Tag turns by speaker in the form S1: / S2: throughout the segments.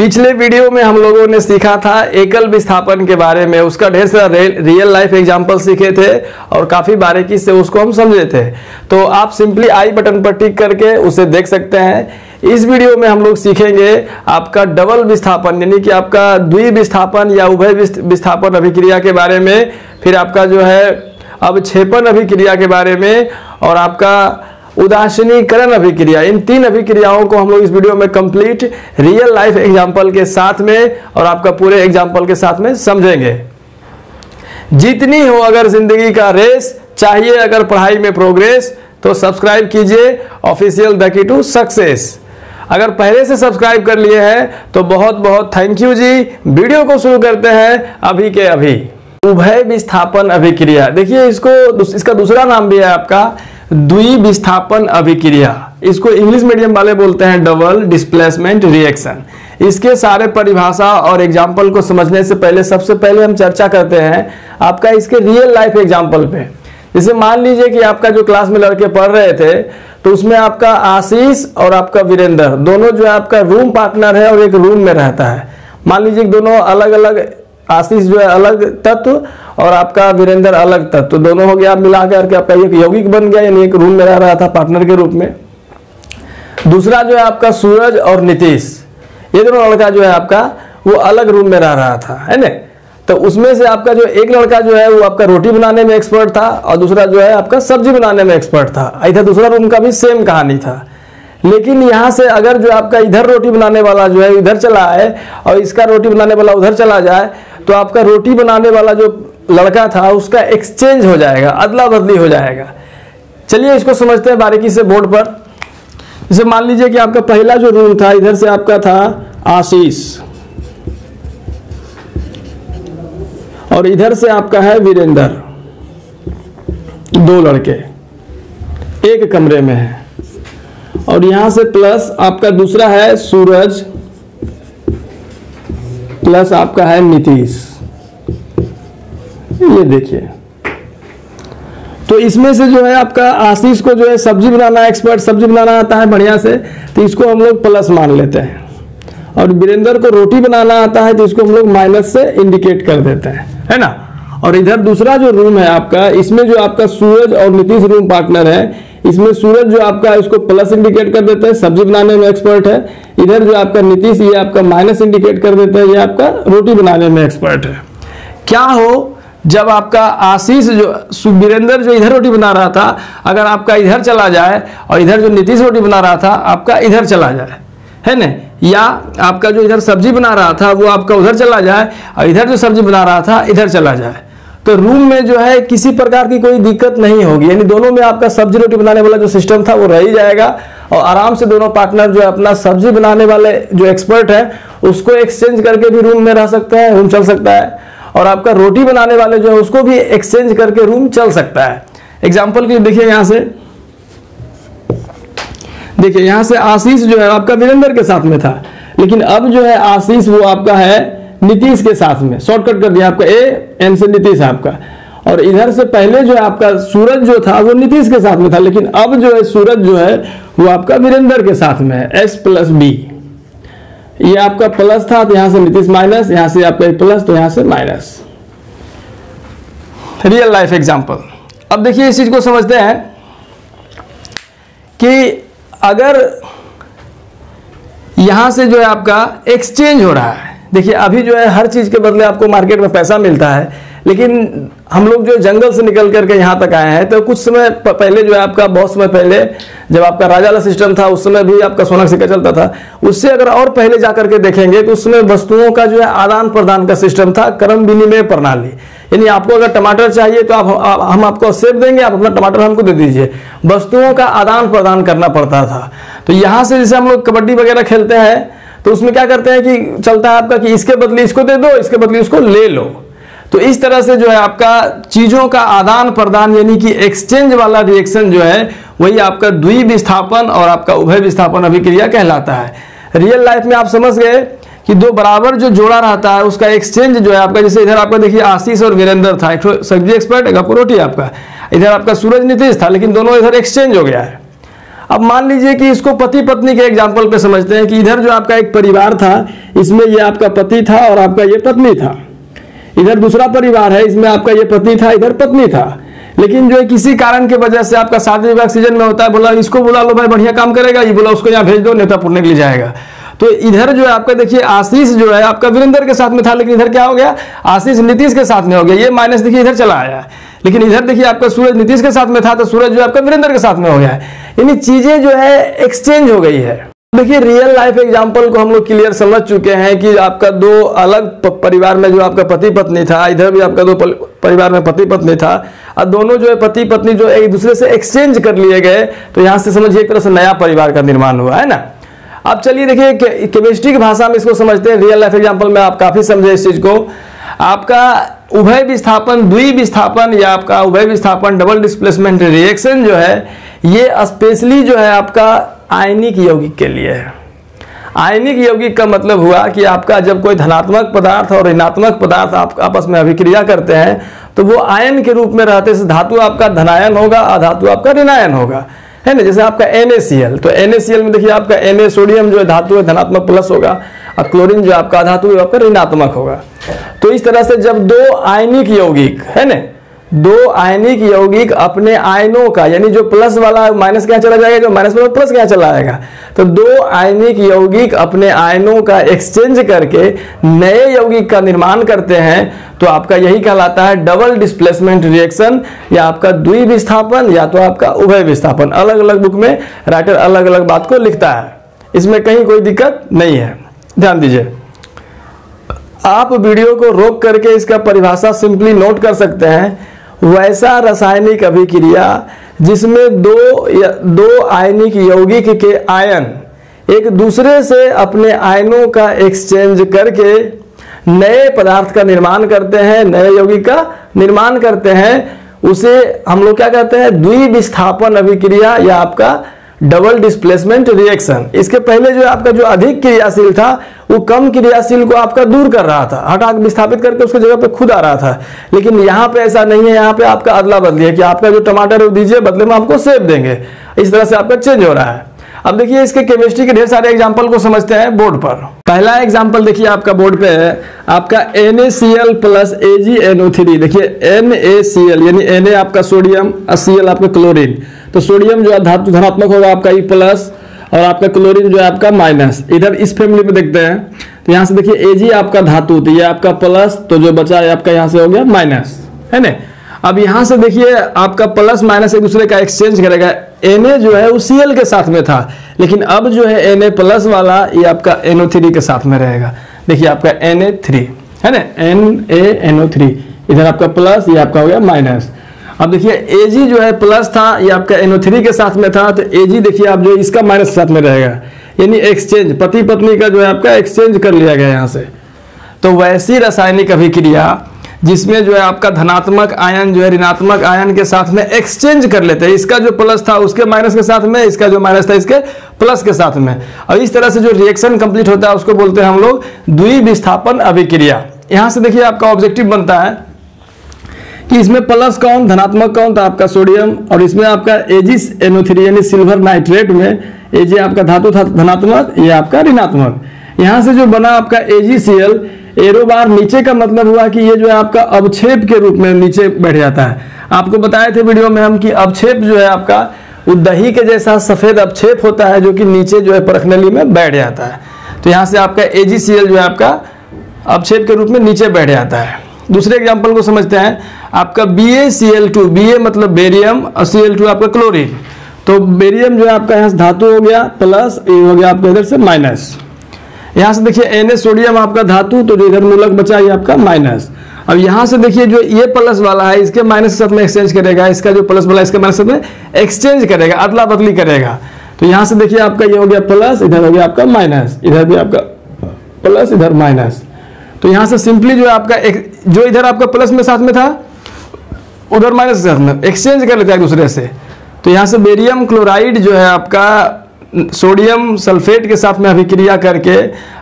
S1: पिछले वीडियो में हम लोगों ने सीखा था एकल विस्थापन के बारे में, उसका ढेर सारा रियल लाइफ एग्जांपल सीखे थे और काफ़ी बारीकी से उसको हम समझे थे। तो आप सिंपली आई बटन पर टिक करके उसे देख सकते हैं। इस वीडियो में हम लोग सीखेंगे आपका डबल विस्थापन यानी कि आपका द्विविस्थापन या उभय विस्थापन अभिक्रिया के बारे में, फिर आपका जो है अवक्षेपण अभिक्रिया के बारे में और आपका उदासीनीकरण अभिक्रिया। इन तीन अभिक्रियाओं को हम लोग इस वीडियो में कंप्लीट रियल लाइफ एग्जांपल के साथ में और आपका पूरे एग्जांपल के साथ में समझेंगे। जितनी हो अगर जिंदगी का रेस, चाहिए अगर पढ़ाई में प्रोग्रेस, तो सब्सक्राइब कीजिए official the key to success. अगर पहले से सब्सक्राइब कर लिए हैं तो बहुत बहुत थैंक यू जी। वीडियो को शुरू करते हैं अभी के अभी। उभय विस्थापन अभिक्रिया, देखिए इसका दूसरा नाम भी है आपका द्विविस्थापन अभिक्रिया। इसको इंग्लिश मीडियम वाले बोलते हैं डबल डिस्प्लेसमेंट रिएक्शन। इसके सारे परिभाषा और एग्जाम्पल को समझने से पहले सबसे पहले हम चर्चा करते हैं आपका इसके रियल लाइफ एग्जाम्पल पे। जैसे मान लीजिए कि आपका जो क्लास में लड़के पढ़ रहे थे तो उसमें आपका आशीष और आपका वीरेंद्र दोनों जो है आपका रूम पार्टनर है और एक रूम में रहता है। मान लीजिए दोनों अलग अलग, आशीष जो है अलग तत्व और आपका वीरेंद्र अलग तत्व, दोनों हो गया मिला करके आपका एक यौगिक बन गया, यानी एक रूम में रह रहा था पार्टनर के रूप में। दूसरा जो है आपका सूरज और नीतीश, ये दोनों लड़का जो है आपका वो अलग रूम में रह रहा था, है ना। तो उसमें से आपका जो एक लड़का जो है वो आपका रोटी बनाने में एक्सपर्ट था और दूसरा जो है आपका सब्जी बनाने में एक्सपर्ट था। इधर दूसरा रूम का भी सेम कहानी था। लेकिन यहाँ से अगर जो आपका इधर रोटी बनाने वाला जो है इधर चला आए और इसका रोटी बनाने वाला उधर चला जाए तो आपका रोटी बनाने वाला जो लड़का था उसका एक्सचेंज हो जाएगा, अदला बदली हो जाएगा। चलिए इसको समझते हैं बारीकी से बोर्ड पर। जैसे मान लीजिए कि आपका पहला जो रूम था, इधर से आपका था आशीष और इधर से आपका है वीरेंद्र, दो लड़के एक कमरे में है। और यहां से प्लस आपका दूसरा है सूरज प्लस आपका है नीतीश, ये देखिए। तो इसमें से जो है आपका आशीष को जो है सब्जी बनाना एक्सपर्ट, सब्जी बनाना आता है बढ़िया से, तो इसको हम लोग प्लस मान लेते हैं। और वीरेंद्र को रोटी बनाना आता है तो इसको हम लोग माइनस से इंडिकेट कर देते हैं, है ना। और इधर दूसरा जो रूम है आपका, इसमें जो आपका सूरज और नीतीश रूम पार्टनर है, इसमें सूरज जो आपका इसको प्लस इंडिकेट कर देते हैं, सब्जी बनाने में एक्सपर्ट है। इधर जो आपका नीतीश ये आपका माइनस इंडिकेट कर देते हैं, ये आपका रोटी बनाने में एक्सपर्ट है। क्या हो जब आपका आशीष जो वीरेंद्र जो इधर रोटी बना रहा था अगर आपका इधर चला जाए और इधर जो नीतीश रोटी बना रहा था आपका इधर चला जाए, है ना, या आपका जो इधर सब्जी बना रहा था वो आपका उधर चला जाए और इधर जो सब्जी बना रहा था इधर चला जाए, तो रूम में जो है किसी प्रकार की कोई दिक्कत नहीं होगी। यानी दोनों में आपका सब्जी रोटी बनाने वाला जो सिस्टम था वो रह ही जाएगा और आराम से दोनों पार्टनर जो है अपना सब्जी बनाने वाले जो एक्सपर्ट है उसको एक्सचेंज करके भी रूम में रह सकते हैं, रूम चल सकता है। और आपका रोटी बनाने वाले जो है उसको भी एक्सचेंज करके रूम चल सकता है। एग्जाम्पल के लिए देखिए, यहां से देखिए, यहां से आशीष जो है आपका वीरेंद्र के साथ में था, लेकिन अब जो है आशीष वो आपका है नीतीश के साथ में, शॉर्टकट कर दिया आपका ए एन से नीतीश आपका। और इधर से पहले जो है आपका सूरज जो था वो नीतीश के साथ में था, लेकिन अब जो है सूरज जो है वो आपका वीरेंद्र के साथ में है, एस प्लस बी। ये आपका प्लस था तो यहां से नीतीश माइनस, यहां से आपका प्लस तो यहां से माइनस। Real life example. अब देखिए इस चीज को समझते हैं कि अगर यहां से जो है आपका एक्सचेंज हो रहा है, देखिए अभी जो है हर चीज के बदले आपको मार्केट में पैसा मिलता है, लेकिन हम लोग जो जंगल से निकल करके यहाँ तक आए हैं तो कुछ समय पहले जो है आपका बहुत समय पहले जब आपका राजा वाला सिस्टम था उस समय भी आपका सोना सिक्का चलता था। उससे अगर और पहले जा करके देखेंगे तो उस समय वस्तुओं का जो है आदान प्रदान का सिस्टम था, क्रम विनिमय प्रणाली। यानी आपको अगर टमाटर चाहिए तो हम आपको सेब देंगे, आप अपना टमाटर हमको दे दीजिए। वस्तुओं का आदान प्रदान करना पड़ता था। तो यहाँ से जैसे हम लोग कबड्डी वगैरह खेलते हैं तो उसमें क्या करते हैं कि चलता है आपका कि इसके बदले इसको दे दो, इसके बदले उसको ले लो। तो इस तरह से जो है आपका चीजों का आदान प्रदान यानी कि एक्सचेंज वाला रिएक्शन जो है वही आपका द्विविस्थापन और आपका उभय विस्थापन अभिक्रिया कहलाता है। रियल लाइफ में आप समझ गए कि दो बराबर जो जोड़ा रहता है उसका एक्सचेंज जो है आपका, जैसे इधर आपका देखिए आशीष और वीरेंद्र था, एक सब्जी एक्सपर्ट, एक आपको रोटी आपका, इधर आपका सूरज नीतीश था, लेकिन दोनों इधर एक्सचेंज हो गया है। अब मान लीजिए कि इसको पति पत्नी के एग्जाम्पल पे समझते हैं कि इधर जो आपका एक परिवार था, इसमें ये आपका पति था और आपका ये पत्नी था। इधर दूसरा परिवार है, इसमें आपका ये पति था, इधर पत्नी था। लेकिन जो किसी कारण की वजह से आपका शादी विवाह सीजन में होता है, बोला इसको बुला लो भाई बढ़िया काम करेगा, ये बोला उसको यहाँ भेज दो न्योता पुरने के लिए जाएगा। तो इधर जो है आपका देखिए आशीष जो है आपका वीरेंद्र के साथ में था, लेकिन इधर क्या हो गया, आशीष नीतीश के साथ में हो गया। ये माइनस देखिए इधर चला आया, लेकिन इधर देखिए आपका सूरज नीतीश के साथ में था, तो सूरज जो है आपका वीरेंद्र के साथ में हो गया है। यानी चीजें जो है एक्सचेंज हो गई है। देखिए रियल लाइफ एग्जांपल को हम लोग क्लियर समझ चुके हैं कि आपका दो अलग परिवार में जो आपका पति पत्नी था, इधर भी आपका दो परिवार में पति पत्नी था, और दोनों जो है पति पत्नी जो एक दूसरे से एक्सचेंज कर लिए गए, तो यहाँ से समझिए एक तरह से नया परिवार का निर्माण हुआ है ना। अब चलिए देखिए केमिस्ट्री की भाषा में इसको समझते हैं। रियल लाइफ एग्जांपल में आप काफी समझे इस चीज को। आपका उभय विस्थापन, द्विविस्थापन या आपका उभय विस्थापन डबल डिस्प्लेसमेंट रिएक्शन जो है, ये स्पेशली जो है आपका आयनिक यौगिक के लिए है। आयनिक यौगिक का मतलब हुआ कि आपका जब कोई धनात्मक पदार्थ और ऋणात्मक पदार्थ आप आपस में अभिक्रिया करते हैं, तो वो आयन के रूप में रहते से धातु आपका धनायन होगा, अधातु आपका ऋणायन होगा, है ना। जैसे आपका NaCl, तो NaCl में देखिए आपका Na सोडियम जो है धातु है धनात्मक प्लस होगा, और क्लोरीन जो आपका धातु है आपका ऋणात्मक होगा। तो इस तरह से जब दो आयनिक यौगिक है ना, दो आयनिक यौगिक अपने आयनों का, यानी जो प्लस वाला माइनस क्या चला जाएगा, जो माइनस वाला प्लस क्या चला आएगा, तो दो आयनिक यौगिक अपने आयनों का एक्सचेंज करके नए यौगिक का निर्माण करते हैं, तो आपका यही कहलाता है डबल डिस्प्लेसमेंट रिएक्शन, या आपका द्विविस्थापन या तो आपका उभय विस्थापन। अलग अलग बुक में राइटर अलग अलग बात को लिखता है, इसमें कहीं कोई दिक्कत नहीं है, ध्यान दीजिए। आप वीडियो को रोक करके इसका परिभाषा सिंपली नोट कर सकते हैं। वैसा रासायनिक अभिक्रिया जिसमें दो आयनिक यौगिक के आयन एक दूसरे से अपने आयनों का एक्सचेंज करके नए पदार्थ का निर्माण करते हैं, नए यौगिक का निर्माण करते हैं, उसे हम लोग क्या कहते हैं, द्विविस्थापन अभिक्रिया या आपका डबल डिस्प्लेसमेंट रिएक्शन। इसके पहले जो आपका जो अधिक क्रियाशील था, वो कम क्रियाशील को आपका दूर कर रहा था, हटा विस्थापित करके उसके जगह पे खुद आ रहा था। लेकिन यहाँ पे ऐसा नहीं है, यहाँ पे आपका अदला बदली है कि आपका जो टमाटर दीजिए बदले में आपको सेब देंगे, इस तरह से आपका चेंज हो रहा है। अब देखिए इसके केमिस्ट्री के ढेर सारे एग्जांपल को समझते हैं बोर्ड पर। पहला एग्जांपल देखिए आपका बोर्ड पे है, आपका NaCl प्लस AgNO3। देखिए NaCl यानी Na आपका सोडियम और Cl आपका क्लोरीन, तो सोडियम जो है धातु धनात्मक होगा आपका E प्लस, और आपका क्लोरीन जो है आपका माइनस। इधर इस फैमिली में देखते हैं, तो यहाँ से देखिए Ag आपका धातु, तो ये आपका प्लस, तो जो बचा है आपका यहाँ से हो गया माइनस, है ना। अब यहाँ से देखिए आपका प्लस माइनस एक दूसरे का एक्सचेंज करेगा। Na जो है वो Cl के साथ में था, लेकिन अब जो है Na प्लस वाला ये आपका NO3 के साथ में रहेगा। देखिए आपका Na3 है ना, NaNO3, इधर आपका प्लस, ये आपका हो गया माइनस। अब देखिए Ag जो है प्लस था, ये आपका NO3 के साथ में था, तो Ag देखिए आप जो इसका माइनस के साथ में रहेगा, यानी एक्सचेंज, पति पत्नी का जो है आपका एक्सचेंज कर लिया गया यहाँ से। तो वैसी रासायनिक अभिक्रिया जिसमें जो है आपका धनात्मक आयन जो है ऋणात्मक आयन के साथ में एक्सचेंज कर लेते हैं, इसका जो प्लस था उसके माइनस के साथ में, इसका जो माइनस था इसके प्लस के साथ में, और इस तरह से जो रिएक्शन कंप्लीट होता है उसको बोलते हैं हम लोग द्विविस्थापन अभिक्रिया। यहाँ से देखिए आपका ऑब्जेक्टिव बनता है कि इसमें प्लस कौन, धनात्मक कौन, तो आपका सोडियम, और इसमें आपका AgNO3 यानी सिल्वर नाइट्रेट में Ag आपका धातु था धनात्मक, ये आपका ऋणात्मक। यहाँ से जो बना आपका AgCl, एरो बार नीचे का मतलब हुआ कि ये जो है आपका अवक्षेप के रूप में नीचे बैठ जाता है। आपको बताए थे वीडियो में हम कि अवक्षेप जो है आपका वो दही के जैसा सफेद अवक्षेप होता है, जो कि नीचे जो है परखनली में बैठ जाता है। तो यहाँ से आपका AgCl जो है आपका अवक्षेप के रूप में नीचे बैठ जाता है। दूसरे एग्जाम्पल को समझते हैं, आपका BaCl2, Ba मतलब बेरियम और Cl2 आपका क्लोरीन। तो बेरियम जो है आपका यहाँ से धातु हो गया प्लस, ये हो गया आपका इधर से माइनस। यहाँ से देखिए Na सोडियम आपका धातु, तो जो इधर मूलक बचा ये आपका माइनस। अब यहाँ से देखिए जो ये प्लस वाला है इसके माइनस के साथ में एक्सचेंज करेगा, इसका जो प्लस वाला है इसके माइनस के साथ में एक्सचेंज करेगा, अदला बदली करेगा। तो यहाँ से देखिए आपका ये हो गया प्लस, इधर हो गया आपका माइनस, इधर भी आपका प्लस, इधर माइनस। तो यहाँ से सिंपली जो है आपका जो इधर आपका प्लस में साथ में था उधर माइनस के साथ में एक्सचेंज कर लेता है एक दूसरे से। तो यहाँ से बेरियम क्लोराइड जो है आपका सोडियम सल्फेट के साथ में अभिक्रिया करके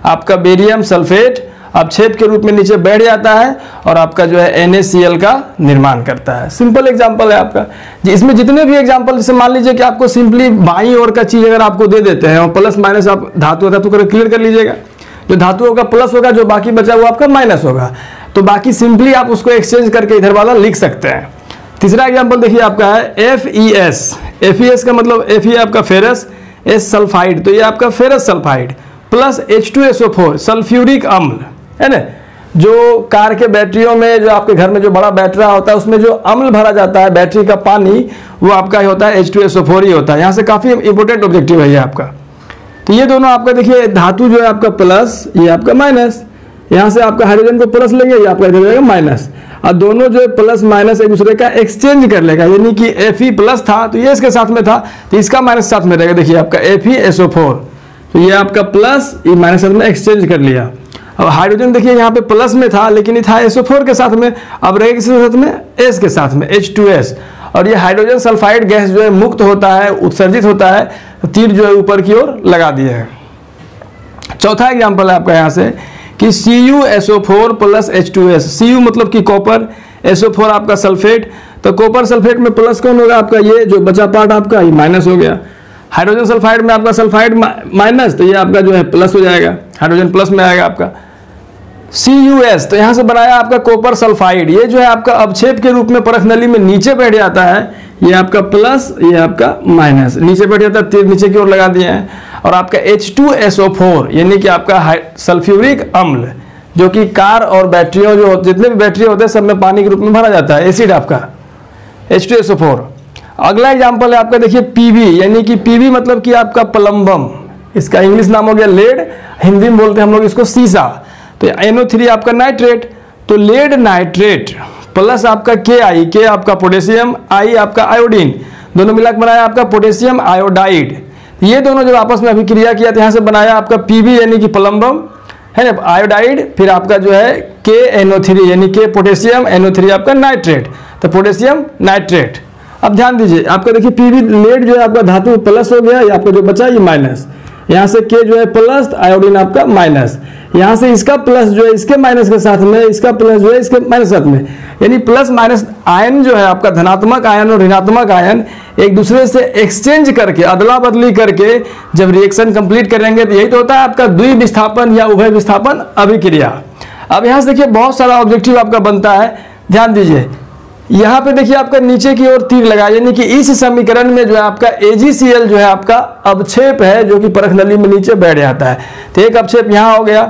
S1: आपका बेरियम सल्फेट अपक्षेप के रूप में नीचे बैठ जाता है और आपका जो है NaCl का निर्माण करता है। सिंपल एग्जांपल है आपका जी। इसमें जितने भी एग्जांपल, जैसे मान लीजिए कि आपको सिंपली बाईं ओर का चीज अगर आपको दे देते हैं और प्लस माइनस आप धातु कर क्लियर कर लीजिएगा, जो धातु होगा प्लस होगा, जो बाकी बचा वो आपका माइनस होगा, तो बाकी सिंपली आप उसको एक्सचेंज करके इधर वाला लिख सकते हैं। तीसरा एग्जांपल देखिए आपका है FeS। FeS का मतलब Fe आपका फेरस, S सल्फाइड, तो ये आपका ferrous sulphide plus H2SO4 sulphuric अम्ल है ना। जो कार के बैटरियों में, जो आपके घर में जो बड़ा बैटरा होता है उसमें जो अम्ल भरा जाता है बैटरी का पानी, वो आपका होता है H2SO4 ही होता है। यहाँ से काफी इंपोर्टेंट ऑब्जेक्टिव है ये आपका। तो ये दोनों आपका देखिए धातु जो है आपका प्लस, ये आपका माइनस, यहाँ से आपका हाइड्रोजन को प्लस लेंगे, ये आपका इधर जाएगा माइनस, और दोनों जो है प्लस माइनस एक दूसरे का एक्सचेंज कर लेगा, यानी कि Fe प्लस था तो ये इसके साथ में था तो इसका माइनस साथ में रहेगा। देखिए आपका FeSO4, तो ये आपका प्लस, ये माइनस साथ में एक्सचेंज कर लिया। अब हाइड्रोजन देखिए यहाँ पे प्लस में था लेकिन ये था SO4 के साथ में, अब रहेगा किसके साथ में, S के साथ में, H2S। और ये हाइड्रोजन सल्फाइड गैस जो है मुक्त होता है, उत्सर्जित होता है, तो तीर जो है ऊपर की ओर लगा दिए है। चौथा एग्जाम्पल है आपका यहाँ से कि CuSO4 प्लस H2S। Cu मतलब कि कॉपर, SO4 आपका सल्फेट, तो कॉपर सल्फेट में प्लस कौन होगा आपका, ये जो बचा पार्ट आपका ये माइनस हो गया। हाइड्रोजन सल्फाइड में आपका सल्फाइड माइनस, तो ये आपका जो है प्लस हो जाएगा, हाइड्रोजन प्लस में आएगा आपका। CuS, तो यहाँ से बनाया आपका कॉपर सल्फाइड, ये जो है आपका अपक्षेप के रूप में परख नली में नीचे बैठ जाता है, ये आपका प्लस, ये आपका माइनस, नीचे बैठ जाता है, तीर नीचे की ओर लगा दिए हैं। और आपका H2SO4 यानी कि आपका सल्फ्यूरिक अम्ल, जो कि कार और बैटरियों, जो जितने भी बैटरी होते हैं सब में पानी के रूप में भरा जाता है, एसिड आपका H2SO4। अगला एग्जाम्पल है आपका देखिए PB, यानी कि PB मतलब कि आपका प्लम्बम, इसका इंग्लिश नाम हो गया लेड, हिंदी में बोलते हैं हम लोग इसको सीसा। तो NO3 आपका नाइट्रेट, तो लेड नाइट्रेट प्लस आपका Ki, आपका पोटेशियम, I आपका आयोडीन, दोनों मिलाकर बनाया आपका पोटेशियम आयोडाइड। ये दोनों जब आपस में अभिक्रिया किया तो यहाँ से बनाया आपका PB यानी कि प्लम्बम है ना, आयोडाइड, फिर आपका जो है KNO3 यानी कि पोटेशियम, NO3 आपका नाइट्रेट, तो पोटेशियम नाइट्रेट। अब ध्यान दीजिए आपका देखिए PB लेड जो है आपका धातु प्लस हो गया, ये आपका जो बचा ये माइनस, यहाँ से K जो है प्लस, आयोडीन आपका माइनस, यहाँ से इसका प्लस जो है इसके माइनस के साथ में, इसका प्लस जो है इसके माइनस के साथ में, यानी प्लस माइनस आयन जो है आपका धनात्मक आयन और ऋणात्मक आयन एक दूसरे से एक्सचेंज करके, अदला बदली करके जब रिएक्शन कंप्लीट करेंगे तो यही तो होता है आपका द्विविस्थापन या उभय विस्थापन अभिक्रिया। अब यहाँ से देखिए बहुत सारा ऑब्जेक्टिव आपका बनता है, ध्यान दीजिए यहाँ पे देखिए आपका नीचे की ओर तीर लगा, यानी कि इस समीकरण में जो है आपका AgCl जो है आपका अपक्षेप है जो कि परख नली में नीचे बैठ जाता है। तो एक अपक्षेप यहाँ हो गया।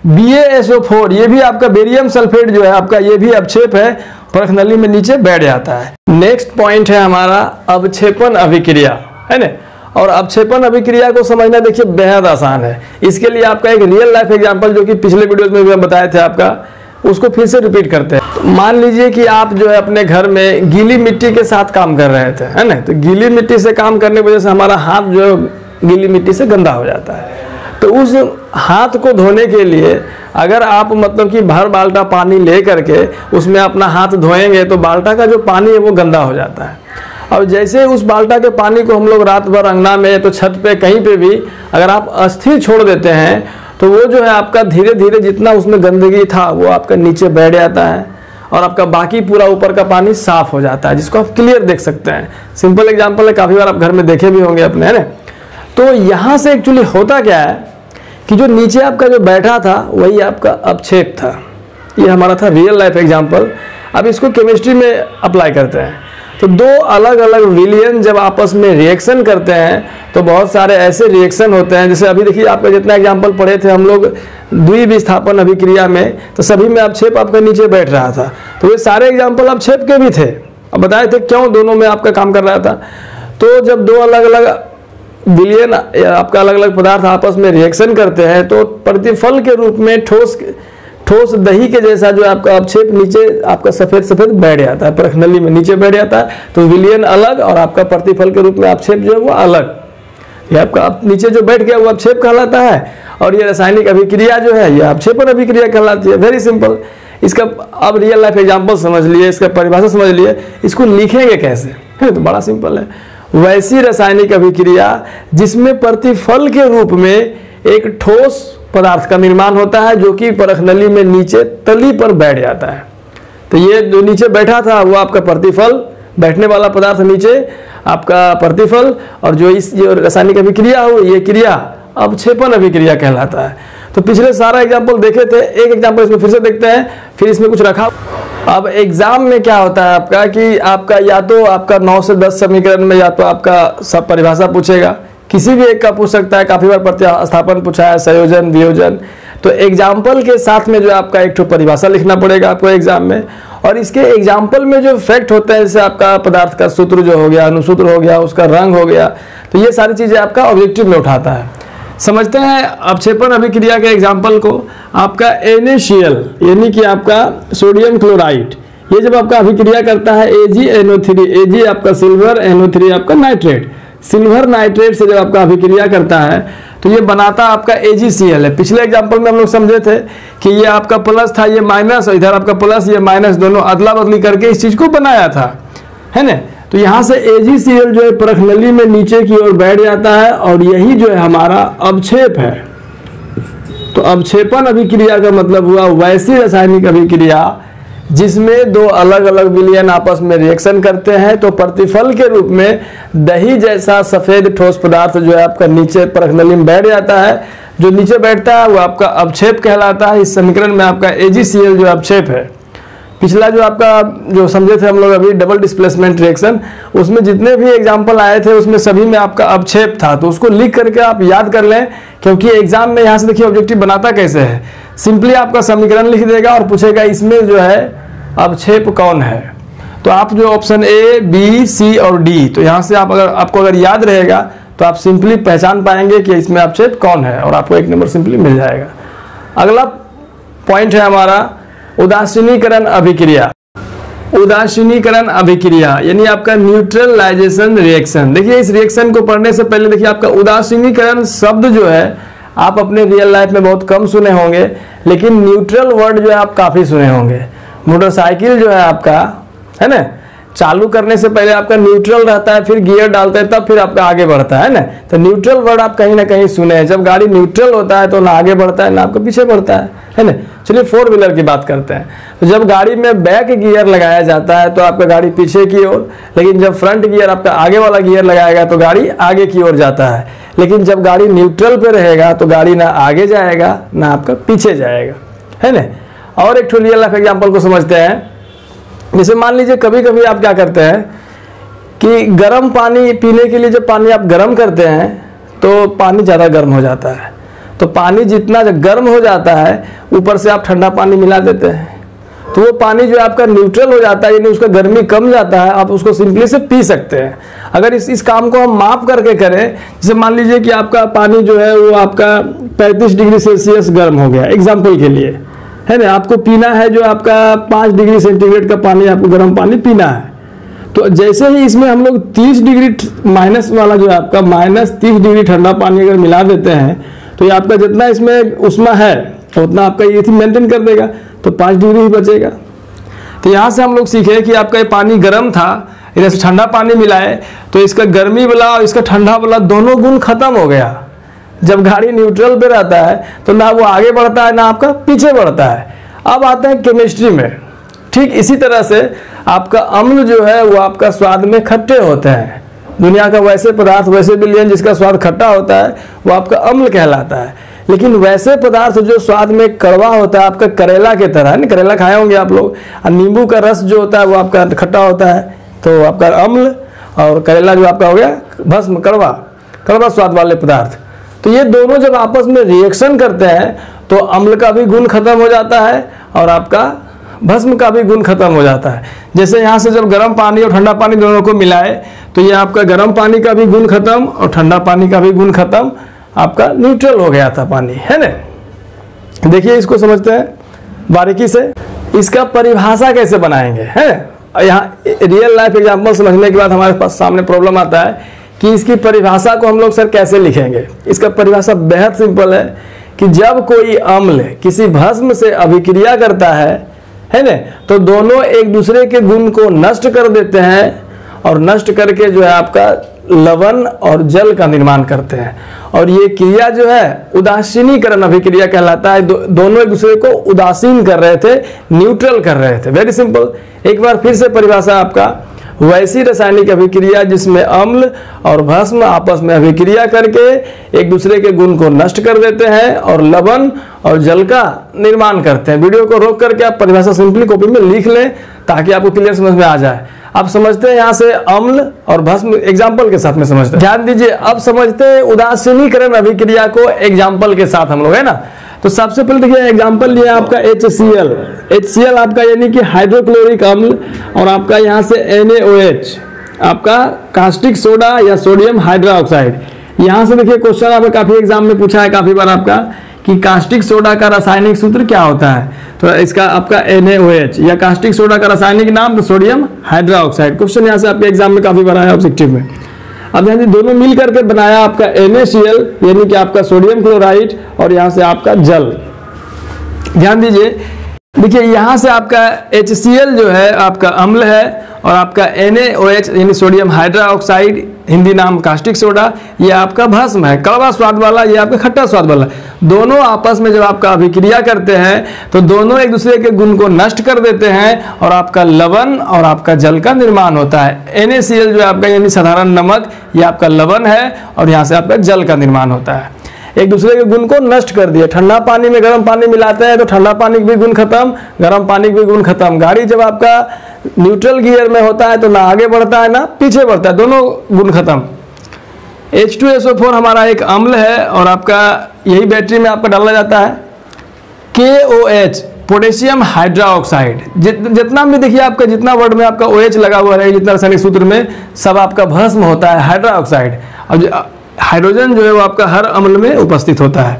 S1: BaSO4 ये भी आपका बेरियम सल्फेट जो है आपका, ये भी अपक्षेप है, परख नली में नीचे बैठ जाता है। नेक्स्ट पॉइंट है हमारा अवक्षेपन अभिक्रिया, है ना। और अवक्षेपन अभिक्रिया को समझना देखिए बेहद आसान है। इसके लिए आपका एक रियल लाइफ एग्जांपल जो कि पिछले वीडियोस में भी बताए थे आपका, उसको फिर से रिपीट करते हैं। तो मान लीजिए कि आप जो है अपने घर में गीली मिट्टी के साथ काम कर रहे थे, है ना। तो गीली मिट्टी से काम करने की वजह से हमारा हाथ जो है गीली मिट्टी से गंदा हो जाता है। तो उस हाथ को धोने के लिए अगर आप मतलब कि भर बाल्टा पानी ले करके उसमें अपना हाथ धोएंगे तो बाल्टा का जो पानी है वो गंदा हो जाता है। और जैसे उस बाल्टा के पानी को हम लोग रात भर अंगना में तो छत पे कहीं पे भी अगर आप अस्थिर छोड़ देते हैं तो वो जो है आपका धीरे धीरे जितना उसमें गंदगी था वो आपका नीचे बैठ जाता है और आपका बाकी पूरा ऊपर का पानी साफ हो जाता है, जिसको आप क्लियर देख सकते हैं। सिंपल एग्जांपल है, काफ़ी बार आप घर में देखे भी होंगे अपने, है ना। तो यहाँ से एक्चुअली होता क्या है कि जो नीचे आपका जो बैठा था वही आपका अपक्षेप था। ये हमारा था रियल लाइफ एग्जाम्पल। अब इसको केमिस्ट्री में अप्लाई करते हैं। तो दो अलग अलग विलियन जब आपस में रिएक्शन करते हैं तो बहुत सारे ऐसे रिएक्शन होते हैं, जैसे अभी देखिए आपका जितना एग्जांपल पढ़े थे हम लोग द्विविस्थापन अभिक्रिया में, तो सभी में अपक्षेप आपका नीचे बैठ रहा था। तो ये सारे एग्जांपल अपक्षेप के भी थे। अब बताए थे क्यों दोनों में आपका काम कर रहा था। तो जब दो अलग अलग विलियन आपका अलग अलग पदार्थ आपस में रिएक्शन करते हैं तो प्रतिफल के रूप में ठोस दही के जैसा जो आपका अपक्षेप नीचे आपका सफेद सफेद बैठ जाता है, परख नली में नीचे बैठ जाता है। तो विलियन अलग और आपका प्रतिफल के रूप में अपक्षेप जो है वो अलग। ये आपका नीचे जो बैठ गया वो अपक्षेप कहलाता है और ये रासायनिक अभिक्रिया जो है ये अपक्षेपन अभिक्रिया कहलाती है। Very simple. इसका अब रियल लाइफ एग्जाम्पल समझ लिए, इसका परिभाषा समझ लिए, इसको लिखेंगे कैसे है तो बड़ा सिंपल है। वैसी रासायनिक अभिक्रिया जिसमें प्रतिफल के रूप में एक ठोस पदार्थ का निर्माण होता है जो कि परख नली में नीचे तली पर बैठ जाता है। तो ये जो नीचे बैठा था वो आपका प्रतिफल, बैठने वाला पदार्थ नीचे आपका प्रतिफल, और जो रासायनिक अभिक्रिया हो ये क्रिया अवक्षेपण अभिक्रिया कहलाता है। तो पिछले सारा एग्जाम्पल देखे थे, एक एग्जाम्पल इसमें फिर से देखते हैं, फिर इसमें कुछ रखा। अब एग्जाम में क्या होता है आपका कि आपका या तो आपका 9 से 10 समीकरण में या तो आपका सब परिभाषा पूछेगा, किसी भी एक का पूछ सकता है, काफी बार प्रतिस्थापन पूछा है, संयोजन, वियोजन। तो एग्जाम्पल के साथ में जो आपका एक तो परिभाषा लिखना पड़ेगा आपको एग्जाम में, और इसके एग्जाम्पल में जो फैक्ट होते हैं जैसे आपका पदार्थ का सूत्र जो हो गया, अनुसूत्र हो गया, उसका रंग हो गया, तो ये सारी चीजें आपका ऑब्जेक्टिव में उठाता है। समझते हैं अवक्षेपण अभिक्रिया के एग्जाम्पल को। आपका NaCl यानी कि आपका सोडियम क्लोराइड, ये जब आपका अभिक्रिया करता है AgNO3, Ag आपका सिल्वर, NO3 आपका नाइट्रेट, सिल्वर नाइट्रेट से जब आपका अभिक्रिया करता है तो ये बनाता आपका AgCl है। पिछले एग्जाम्पल में हम लोग समझे थे कि ये आपका प्लस था, ये माइनस, और इधर आपका प्लस, ये माइनस, दोनों अदला बदली करके इस चीज को बनाया था, है ना। तो यहाँ से AgCl जो है परख नली में नीचे की ओर बैठ जाता है, और यही जो है हमारा अवक्षेप है। तो अवक्षेपण अभिक्रिया का मतलब हुआ वैसी रासायनिक अभिक्रिया जिसमें दो अलग अलग विलयन आपस में रिएक्शन करते हैं, तो प्रतिफल के रूप में दही जैसा सफेद ठोस पदार्थ जो है आपका नीचे परख नली में बैठ जाता है। जो नीचे बैठता है वो आपका अवक्षेप कहलाता है। इस समीकरण में आपका AgCl जो अवक्षेप है। पिछला जो आपका जो समझे थे हम लोग अभी डबल डिस्प्लेसमेंट रिएक्शन, उसमें जितने भी एग्जाम्पल आए थे उसमें सभी में आपका अवक्षेप था। तो उसको लिख करके आप याद कर लें, क्योंकि एग्जाम में यहाँ से देखिए ऑब्जेक्टिव बनाता कैसे है। सिंपली आपका समीकरण लिख देगा और पूछेगा इसमें जो है अवक्षेप कौन है। तो आप जो ऑप्शन A, B, C और D, तो यहाँ से आपको अगर याद रहेगा तो आप सिंपली पहचान पाएंगे कि इसमें अवक्षेप कौन है, और आपको 1 नंबर सिंपली मिल जाएगा। अगला पॉइंट है हमारा उदासीनीकरण अभिक्रिया। उदासीनीकरण अभिक्रिया यानी आपका न्यूट्रलाइजेशन रिएक्शन। देखिए इस रिएक्शन को पढ़ने से पहले देखिए आपका उदासीनीकरण शब्द जो है आप अपने रियल लाइफ में बहुत कम सुने होंगे, लेकिन न्यूट्रल वर्ड जो है आप काफी सुने होंगे। मोटरसाइकिल जो है आपका, है ना, चालू करने से पहले आपका न्यूट्रल रहता है, फिर गियर डालते हैं, तब फिर आपका आगे बढ़ता है ना। तो न्यूट्रल वर्ड आप कहीं ना कहीं सुने हैं। जब गाड़ी न्यूट्रल होता है तो ना आगे बढ़ता है ना आपका पीछे बढ़ता है ना। चलिए 4 व्हीलर की बात करते हैं। तो जब गाड़ी में बैक गियर लगाया जाता है तो आपका गाड़ी पीछे की ओर, लेकिन जब फ्रंट गियर आपका आगे वाला गियर लगाएगा तो गाड़ी आगे की ओर जाता है। लेकिन जब गाड़ी न्यूट्रल पे रहेगा तो गाड़ी ना आगे जाएगा ना आपका पीछे जाएगा, है ना। और एक रियल लाइफ एग्जाम्पल को समझते हैं। जैसे मान लीजिए कभी कभी आप क्या करते हैं कि गर्म पानी पीने के लिए जब पानी आप गर्म करते हैं तो पानी ज़्यादा गर्म हो जाता है। तो पानी जितना गर्म हो जाता है ऊपर से आप ठंडा पानी मिला देते हैं, तो वो पानी जो आपका न्यूट्रल हो जाता है, यानी उसका गर्मी कम जाता है, आप उसको सिंपली से पी सकते हैं। अगर इस काम को हम माप करके करें, जैसे मान लीजिए कि आपका पानी जो है वो आपका 35 डिग्री सेल्सियस गर्म हो गया एग्जाम्पल के लिए, है ना। आपको पीना है जो आपका 5 डिग्री सेंटीग्रेड का पानी, आपको गर्म पानी पीना है। तो जैसे ही इसमें हम लोग 30 डिग्री माइनस वाला जो है आपका -30 डिग्री ठंडा पानी अगर मिला देते हैं तो ये आपका जितना इसमें उष्मा है उतना आपका ये मेंटेन कर देगा, तो 5 डिग्री ही बचेगा। तो यहाँ से हम लोग सीखे कि आपका ये पानी गर्म था, इधर से ठंडा पानी मिलाए तो इसका गर्मी वाला और इसका ठंडा वाला दोनों गुण खत्म हो गया। जब गाड़ी न्यूट्रल पे रहता है तो ना वो आगे बढ़ता है ना आपका पीछे बढ़ता है। अब आते हैं केमिस्ट्री में। ठीक इसी तरह से आपका अम्ल जो है वो आपका स्वाद में खट्टे होते हैं। दुनिया का वैसे पदार्थ, वैसे विलयन जिसका स्वाद खट्टा होता है वो आपका अम्ल कहलाता है। लेकिन वैसे पदार्थ जो स्वाद में कड़वा होता है, आपका करेला के तरह, नहीं करेला खाए होंगे आप लोग, और नींबू का रस जो होता है वो आपका खट्टा होता है, तो आपका अम्ल, और करेला जो आपका हो गया भस्म, कड़वा स्वाद वाले पदार्थ। तो ये दोनों जब आपस में रिएक्शन करते हैं तो अम्ल का भी गुण खत्म हो जाता है और आपका भस्म का भी गुण खत्म हो जाता है। जैसे यहाँ से जब गर्म पानी और ठंडा पानी दोनों को मिलाए तो ये आपका गर्म पानी का भी गुण खत्म और ठंडा पानी का भी गुण खत्म, आपका न्यूट्रल हो गया था पानी, है ना। देखिए इसको समझते हैं बारीकी से। इसका परिभाषा कैसे बनाएंगे, है। यहाँ रियल लाइफ एग्जाम्पल समझने के बाद हमारे पास सामने प्रॉब्लम आता है कि इसकी परिभाषा को हम लोग सर कैसे लिखेंगे। इसका परिभाषा बेहद सिंपल है कि जब कोई अम्ल किसी भस्म से अभिक्रिया करता है ना, तो दोनों एक दूसरे के गुण को नष्ट कर देते हैं और नष्ट करके जो है आपका लवण और जल का निर्माण करते हैं। और ये क्रिया जो है उदासीनीकरण अभिक्रिया कहलाता है। दोनों एक दूसरे को उदासीन कर रहे थे, न्यूट्रल कर रहे थे। Very simple. एक बार फिर से परिभाषा आपका, वैसी रासायनिक अभिक्रिया जिसमें अम्ल और भस्म आपस में अभिक्रिया करके एक दूसरे के गुण को नष्ट कर देते हैं और लवण और जल का निर्माण करते हैं। वीडियो को रोक करके आप परिभाषा सिंपली कॉपी में लिख लें ताकि आपको क्लियर समझ में आ जाए। आप समझते हैं यहाँ से अम्ल और भस्म एग्जाम्पल के साथ में समझते हैं। ध्यान दीजिए, अब समझते हैं उदासीनीकरण अभिक्रिया को एग्जाम्पल के साथ हम लोग, है ना। तो सबसे पहले देखिए एग्जाम्पल लिया आपका HCl। HCl आपका यानी कि हाइड्रोक्लोरिक अम्ल, और आपका यहाँ से NaOH आपका कास्टिक सोडा या सोडियम हाइड्रोक्साइड। यहाँ से देखिए क्वेश्चन आपका काफी एग्जाम में पूछा है काफी बार आपका कि कास्टिक सोडा का रासायनिक सूत्र क्या होता है। तो इसका आपका NaOH या कास्टिक सोडा का रासायनिक नाम तो सोडियम हाइड्रोक्साइड। क्वेश्चन यहाँ से आपके एग्जाम में काफी बार आया ऑब्जेक्टिव में। अब यहाँ दोनों मिल करके बनाया आपका NaCl यानी कि आपका सोडियम क्लोराइड, और यहाँ से आपका जल। ध्यान दीजिए, देखिए यहाँ से आपका HCl जो है आपका अम्ल है, और आपका NaOH यानी सोडियम हाइड्रोक्साइड, हिंदी नाम कास्टिक सोडा, ये आपका भस्म है, कड़वा स्वाद वाला, ये आपका खट्टा स्वाद वाला। दोनों आपस में जब आपका अभिक्रिया करते हैं तो दोनों एक दूसरे के गुण को नष्ट कर देते हैं और आपका लवण और आपका जल का निर्माण होता है। NaCl जो है आपका यानी साधारण नमक, ये आपका लवण है, और यहाँ से आपका जल का निर्माण होता है। एक दूसरे के गुण को नष्ट कर दिया। ठंडा पानी में गर्म पानी मिलाते हैं तो ठंडा पानी के भी गुण खत्म, गर्म पानी के भी गुण खत्म। गाड़ी जब आपका न्यूट्रल गियर में होता है तो ना आगे बढ़ता है ना पीछे बढ़ता है, दोनों गुण खत्म। H2SO4 हमारा एक अम्ल है, और आपका यही बैटरी में आपका डाला जाता है। KOH पोटेशियम हाइड्रोक्साइड, जितना भी देखिए आपका जितना वर्ड में आपका OH लगा हुआ है, जितना रासायनिक सूत्र में सब आपका भस्म होता है हाइड्रोक्साइड, और हाइड्रोजन जो है वो आपका हर अम्ल में उपस्थित होता है।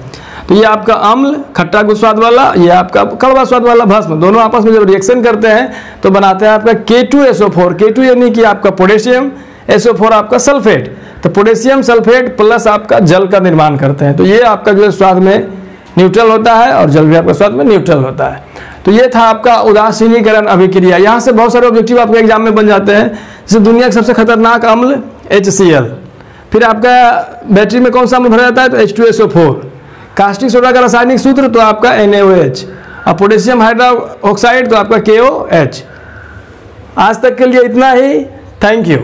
S1: तो ये आपका अम्ल खट्टा स्वाद वाला, ये आपका कड़वा स्वाद वाला भस्म, दोनों आपस में जब रिएक्शन करते हैं तो बनाते हैं आपका K2SO4। K2 यानी कि आपका पोटेशियम, SO4 आपका सल्फेट, तो पोटेशियम सल्फेट प्लस आपका जल का निर्माण करते हैं। तो ये आपका जो है स्वाद में न्यूट्रल होता है और जल भी आपका स्वाद में न्यूट्रल होता है। तो ये था आपका उदासीनीकरण अभिक्रिया। यहाँ से बहुत सारे ऑब्जेक्टिव आपके एग्जाम में बन जाते हैं, जैसे दुनिया का सबसे खतरनाक अम्ल HCl, फिर आपका बैटरी में कौन सा अम्ल भरा जाता है तो H2SO4, कास्टिक सोडा का रासायनिक सूत्र तो आपका NaOH, और पोटेशियम हाइड्रोक्साइड तो आपका KOH। आज तक के लिए इतना ही। Thank you.